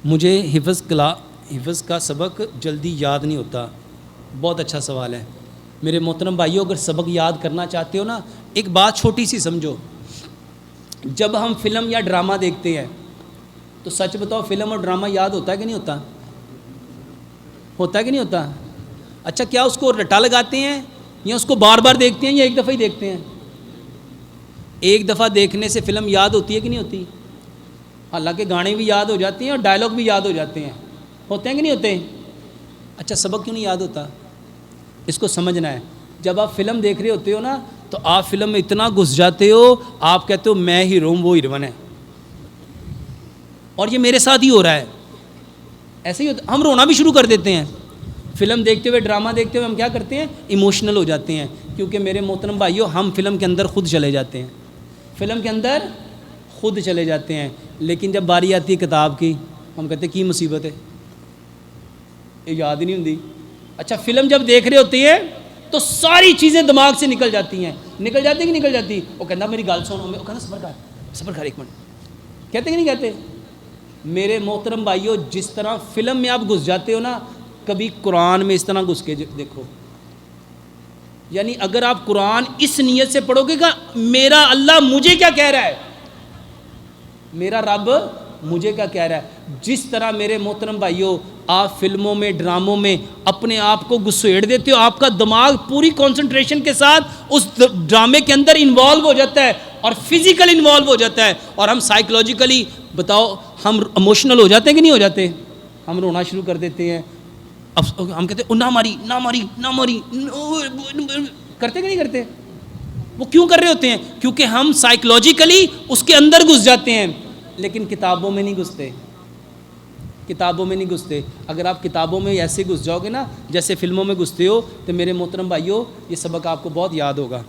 مجھے حفظ کا سبق جلدی یاد نہیں ہوتا. بہت اچھا سوال ہے میرے محترم بھائیوں. اگر سبق یاد کرنا چاہتے ہو نا، ایک بات چھوٹی سی سمجھو. جب ہم فلم یا ڈرامہ دیکھتے ہیں تو سچ بتاؤ، فلم اور ڈرامہ یاد ہوتا ہے کہ نہیں ہوتا؟ ہوتا ہے کہ نہیں ہوتا؟ اچھا، کیا اس کو رٹا لگاتے ہیں یا اس کو بار بار دیکھتے ہیں یا ایک دفعہ ہی دیکھتے ہیں؟ ایک دفعہ دیکھنے سے فلم یاد ہوتی ہے کہ نہیں ہوتی؟ حالانکہ گانے بھی یاد ہو جاتے ہیں اور ڈائلاگ بھی یاد ہو جاتے ہیں. ہوتے ہیں کہ نہیں ہوتے؟ اچھا، سبق کیوں نہیں یاد ہوتا؟ اس کو سمجھنا ہے. جب آپ فلم دیکھ رہے ہوتے ہو نا، تو آپ فلم میں اتنا گھس جاتے ہو، آپ کہتے ہو میں ہیرو ہوں، وہ ہیروین ہے. اور یہ میرے ساتھ ہی ہو رہا ہے. ایسے ہی ہوتا، ہم رونا بھی شروع کر دیتے ہیں. فلم دیکھتے ہوئے، ڈرامہ دیکھتے ہوئے ہم کیا کرتے ہیں؟ ایموشنل ہو جاتے ہیں. کیونکہ میرے محترم بھائیوں، ہم فلم کے اندر خود چلے جاتے ہیں. فلم کے اندر خود چلے جاتے ہیں. لیکن جب باری آتی ہے کتاب کی، ہم کہتے ہیں کی مصیبت ہے، یہ یاد ہی نہیں ہوتی. اچھا، فلم جب دیکھ رہے ہوتے ہیں تو ساری چیزیں دماغ سے نکل جاتی ہیں. نکل جاتی کہ نکل جاتی؟ وہ کہنا میری گال سن، وہ کہنا صبر کر ایک منٹ. کہتے کہ نہیں کہتے؟ میرے محترم بھائیوں، جس طرح فلم میں آپ گھس جاتے ہو نا، کبھی قرآن میں اس طرح گھس کے دیکھو. یعنی اگر آپ قرآن اس نیت سے پڑھو گے کہ میرا اللہ مجھے کیا کہہ رہا ہے، میرا رب مجھے کیا کہہ رہا ہے. جس طرح میرے محترم بھائیوں آپ فلموں میں، ڈراموں میں اپنے آپ کو گھسیڑ دیتے ہو، آپ کا دماغ پوری کنسنٹریشن کے ساتھ اس ڈرامے کے اندر انوالو ہو جاتا ہے اور فزیکل انوالو ہو جاتا ہے. اور ہم سائیکلوجیکلی، بتاؤ، ہم ایموشنل ہو جاتے ہیں کہ نہیں ہو جاتے؟ ہم رونا شروع کر دیتے ہیں. ہم کہتے ہیں نہ ماری نہ ماری نہ ماری، کرتے کہ نہیں کرتے؟ وہ کیوں کر رہے ہوتے ہیں؟ کیونکہ ہم سائیکلوجیکلی اس کے اندر گھس جاتے ہیں. لیکن کتابوں میں نہیں گھستے. کتابوں میں نہیں گھستے. اگر آپ کتابوں میں ایسے گھس جاؤ گے نا جیسے فلموں میں گھستے ہو، تو میرے محترم بھائیوں یہ سبق آپ کو بہت یاد ہوگا.